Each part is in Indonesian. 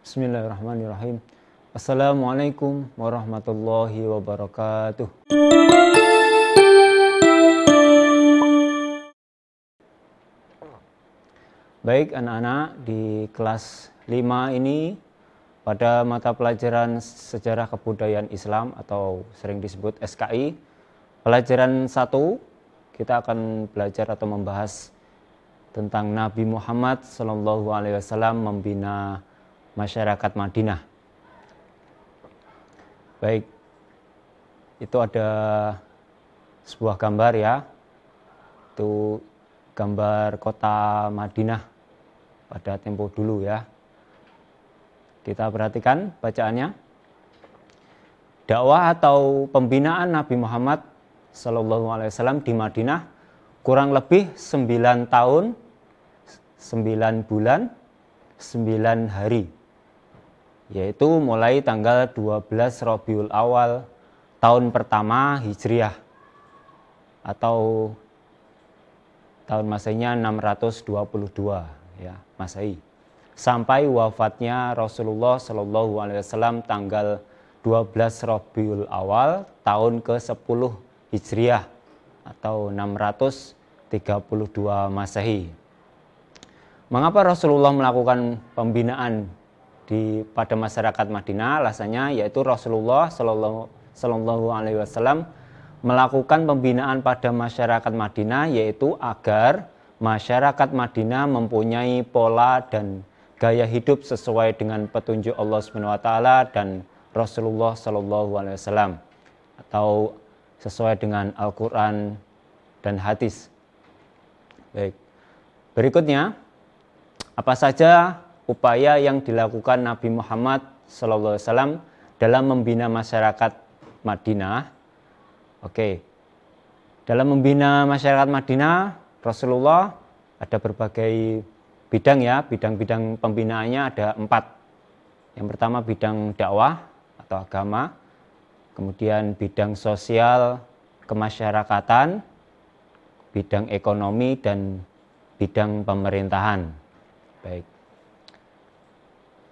Bismillahirrahmanirrahim. Assalamualaikum warahmatullahi wabarakatuh. Baik anak-anak, di kelas 5 ini pada mata pelajaran Sejarah Kebudayaan Islam atau sering disebut SKI, pelajaran 1 kita akan belajar atau membahas tentang Nabi Muhammad SAW membina masyarakat Madinah. Baik, itu ada sebuah gambar ya, itu gambar kota Madinah pada tempo dulu ya. Kita perhatikan bacaannya. Dakwah atau pembinaan Nabi Muhammad SAW di Madinah kurang lebih 9 tahun, 9 bulan, 9 hari. Yaitu mulai tanggal 12 Rabiul Awal tahun pertama Hijriah atau tahun Masehinya 622 ya, Masehi, sampai wafatnya Rasulullah SAW tanggal 12 Rabiul Awal tahun ke-10 Hijriah atau 632 Masehi. Mengapa Rasulullah melakukan pembinaan pada masyarakat Madinah? Alasannya yaitu Rasulullah SAW melakukan pembinaan pada masyarakat Madinah yaitu agar masyarakat Madinah mempunyai pola dan gaya hidup sesuai dengan petunjuk Allah SWT dan Rasulullah SAW atau sesuai dengan Al-Quran dan hadis. Baik, berikutnya apa saja upaya yang dilakukan Nabi Muhammad SAW dalam membina masyarakat Madinah? Oke, dalam membina masyarakat Madinah, Rasulullah ada berbagai bidang ya, bidang-bidang pembinaannya ada 4. Yang pertama bidang dakwah atau agama, kemudian bidang sosial, kemasyarakatan, bidang ekonomi, dan bidang pemerintahan. Baik.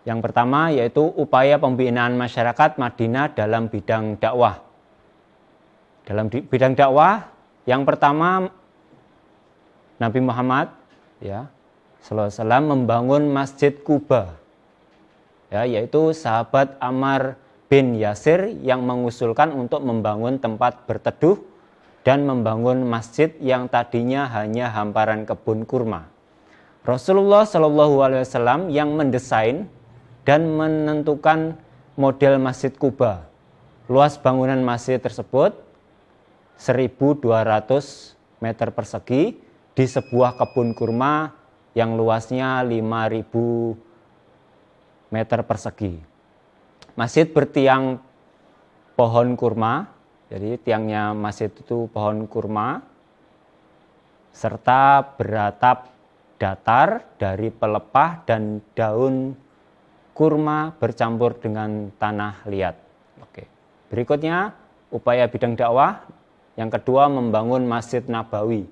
Yang pertama yaitu upaya pembinaan masyarakat Madinah dalam bidang dakwah. Dalam bidang dakwah, yang pertama Nabi Muhammad ya SAW membangun Masjid Quba. Ya, yaitu sahabat Ammar bin Yasir yang mengusulkan untuk membangun tempat berteduh dan membangun masjid yang tadinya hanya hamparan kebun kurma. Rasulullah SAW yang mendesain dan menentukan model Masjid Quba. Luas bangunan masjid tersebut 1.200 meter persegi di sebuah kebun kurma yang luasnya 5.000 meter persegi. Masjid bertiang pohon kurma, jadi tiangnya masjid itu pohon kurma, serta beratap datar dari pelepah dan daun kurma bercampur dengan tanah liat. Oke. Berikutnya upaya bidang dakwah. Yang kedua membangun Masjid Nabawi.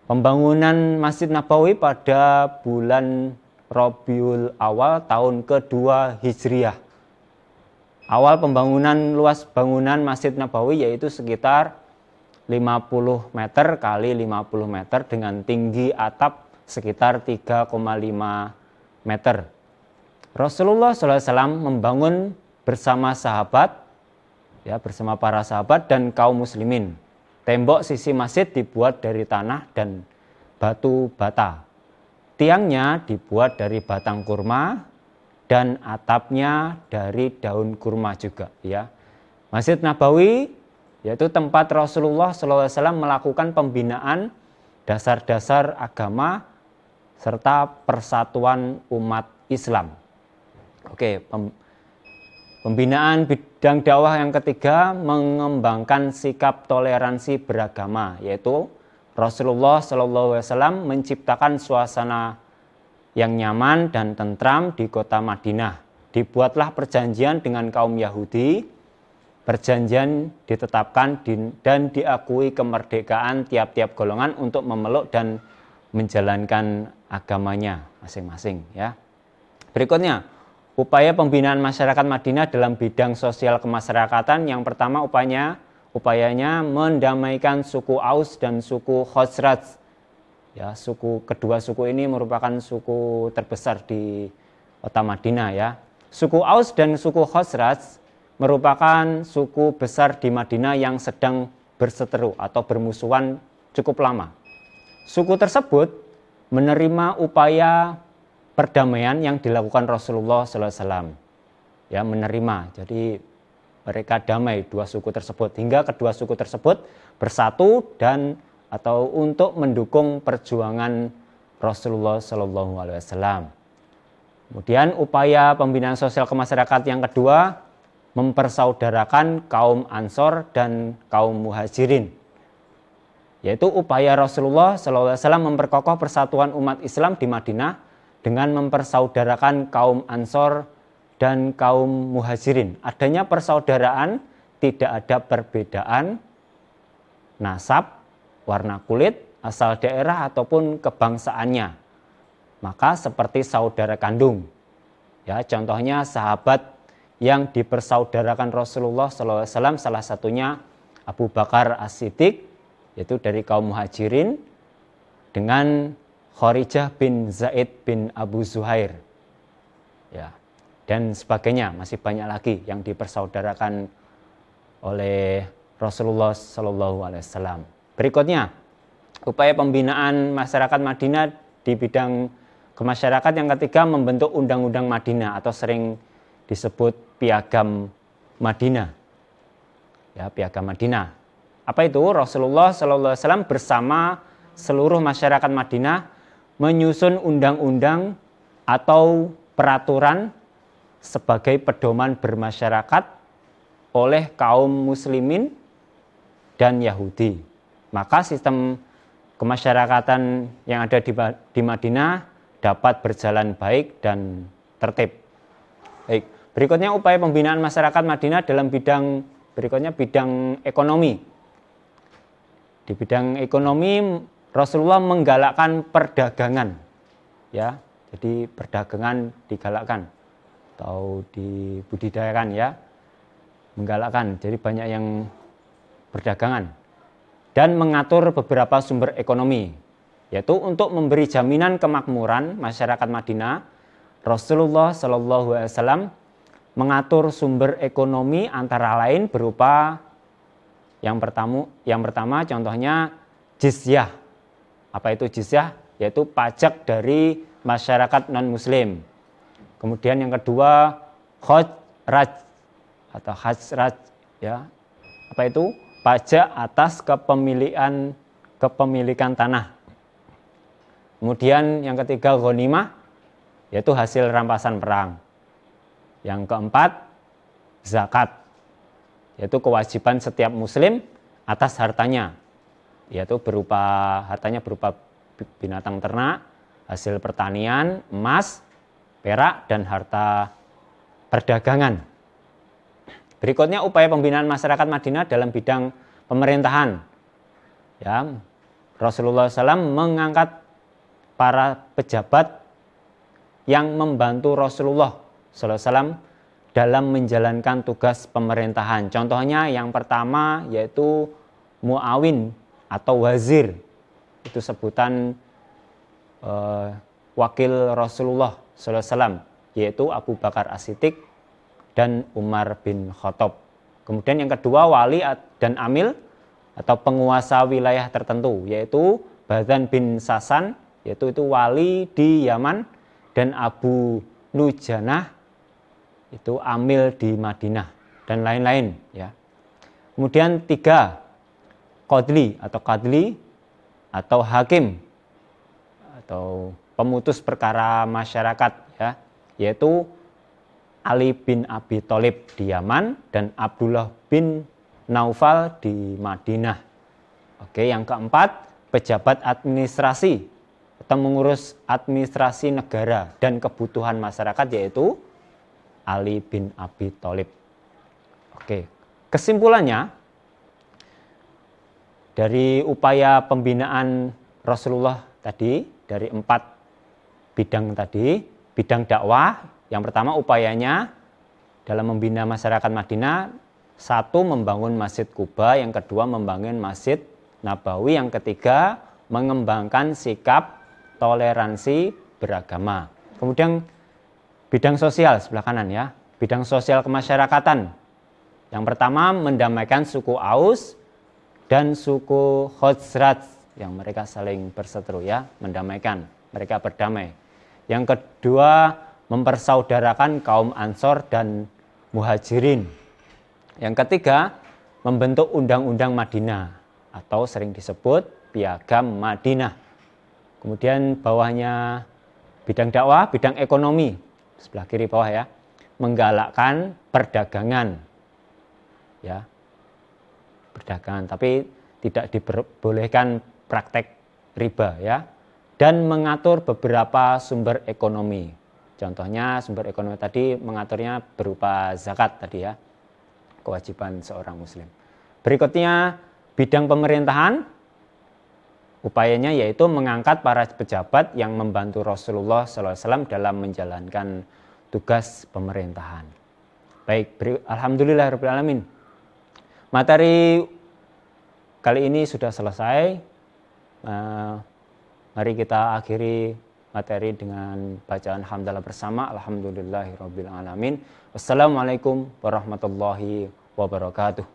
Pembangunan Masjid Nabawi pada bulan Rabiul Awal tahun kedua Hijriah. Awal pembangunan luas bangunan Masjid Nabawi yaitu sekitar 50 meter kali 50 meter dengan tinggi atap sekitar 3,5 meter. Rasulullah SAW membangun bersama sahabat, ya, bersama para sahabat dan kaum muslimin. Tembok sisi masjid dibuat dari tanah dan batu bata. Tiangnya dibuat dari batang kurma dan atapnya dari daun kurma juga. Ya. Masjid Nabawi yaitu tempat Rasulullah SAW melakukan pembinaan dasar-dasar agama serta persatuan umat Islam. Oke, pembinaan bidang dakwah yang ketiga mengembangkan sikap toleransi beragama, yaitu Rasulullah SAW menciptakan suasana yang nyaman dan tentram di kota Madinah. Dibuatlah perjanjian dengan kaum Yahudi, perjanjian ditetapkan dan diakui kemerdekaan tiap-tiap golongan untuk memeluk dan menjalankan agamanya masing-masing. Ya. Berikutnya, upaya pembinaan masyarakat Madinah dalam bidang sosial kemasyarakatan. Yang pertama upayanya mendamaikan suku Aus dan suku Khazraj. Ya, kedua suku ini merupakan suku terbesar di kota Madinah ya. Suku Aus dan suku Khazraj merupakan suku besar di Madinah yang sedang berseteru atau bermusuhan cukup lama. Suku tersebut menerima upaya perdamaian yang dilakukan Rasulullah SAW. Ya, menerima. Jadi mereka damai dua suku tersebut hingga kedua suku tersebut bersatu dan atau untuk mendukung perjuangan Rasulullah SAW. Kemudian upaya pembinaan sosial kemasyarakatan yang kedua mempersaudarakan kaum Ansor dan kaum Muhajirin. Yaitu upaya Rasulullah SAW memperkokoh persatuan umat Islam di Madinah dengan mempersaudarakan kaum Ansor dan kaum Muhajirin. Adanya persaudaraan, tidak ada perbedaan nasab, warna kulit, asal daerah ataupun kebangsaannya. Maka seperti saudara kandung. Ya, contohnya sahabat yang dipersaudarakan Rasulullah SAW, salah satunya Abu Bakar As-Siddiq, yaitu dari kaum Muhajirin, dengan Kharijah bin Zaid bin Abu Zuhair, ya, dan sebagainya, masih banyak lagi yang dipersaudarakan oleh Rasulullah SAW. Berikutnya, upaya pembinaan masyarakat Madinah di bidang kemasyarakatan yang ketiga membentuk Undang-Undang Madinah atau sering disebut Piagam Madinah. Ya, Piagam Madinah. Apa itu? Rasulullah SAW bersama seluruh masyarakat Madinah menyusun undang-undang atau peraturan sebagai pedoman bermasyarakat oleh kaum muslimin dan Yahudi. Maka sistem kemasyarakatan yang ada di Madinah dapat berjalan baik dan tertib. Baik, berikutnya upaya pembinaan masyarakat Madinah dalam bidang ekonomi. Di bidang ekonomi Rasulullah menggalakkan perdagangan, ya, jadi perdagangan digalakkan atau dibudidayakan, ya, menggalakkan. Jadi banyak yang perdagangan dan mengatur beberapa sumber ekonomi, yaitu untuk memberi jaminan kemakmuran masyarakat Madinah. Rasulullah SAW mengatur sumber ekonomi antara lain berupa yang pertama contohnya jizyah. Apa itu jizyah? Yaitu pajak dari masyarakat non-muslim. Kemudian yang kedua khajraj atau hajraj, ya. Apa itu? Pajak atas kepemilikan tanah. Kemudian yang ketiga ghanimah, yaitu hasil rampasan perang. Yang keempat zakat, yaitu kewajiban setiap muslim atas hartanya, yaitu hartanya berupa binatang ternak, hasil pertanian, emas, perak, dan harta perdagangan. Berikutnya upaya pembinaan masyarakat Madinah dalam bidang pemerintahan. Ya, Rasulullah SAW mengangkat para pejabat yang membantu Rasulullah SAW dalam menjalankan tugas pemerintahan. Contohnya yang pertama yaitu muawin atau wazir, itu sebutan wakil Rasulullah SAW, yaitu Abu Bakar As-Siddiq dan Umar bin Khattab. Kemudian yang kedua wali dan amil atau penguasa wilayah tertentu, yaitu Badan bin Sasan, yaitu itu wali di Yaman, dan Abu Nujanah itu amil di Madinah, dan lain-lain, ya. Kemudian tiga qadli atau hakim atau pemutus perkara masyarakat, ya, yaitu Ali bin Abi Thalib di Yaman dan Abdullah bin Naufal di Madinah. Oke, yang keempat pejabat administrasi atau mengurus administrasi negara dan kebutuhan masyarakat, yaitu Ali bin Abi Thalib. Oke, kesimpulannya dari upaya pembinaan Rasulullah tadi, dari 4 bidang tadi, bidang dakwah Yang pertama upayanya dalam membina masyarakat Madinah, satu membangun Masjid Quba, yang kedua membangun Masjid Nabawi, yang ketiga mengembangkan sikap toleransi beragama. Kemudian bidang sosial sebelah kanan ya, bidang sosial kemasyarakatan. Yang pertama mendamaikan suku Aus dan suku Khazraj yang mereka saling berseteru ya, mendamaikan, mereka berdamai. Yang kedua mempersaudarakan kaum Ansor dan Muhajirin. Yang ketiga membentuk Undang-Undang Madinah atau sering disebut Piagam Madinah. Kemudian bawahnya bidang dakwah, bidang ekonomi, sebelah kiri bawah ya, menggalakkan perdagangan, ya, perdagangan, tapi tidak diperbolehkan praktek riba ya, dan mengatur beberapa sumber ekonomi. Contohnya sumber ekonomi tadi mengaturnya berupa zakat tadi ya, kewajiban seorang muslim. Berikutnya bidang pemerintahan, upayanya yaitu mengangkat para pejabat yang membantu Rasulullah SAW dalam menjalankan tugas pemerintahan. Baik, alhamdulillahirrahmanirrahim. Materi kali ini sudah selesai. Mari kita akhiri materi dengan bacaan hamdalah bersama. Alhamdulillahirrabbilalamin. Wassalamualaikum warahmatullahi wabarakatuh.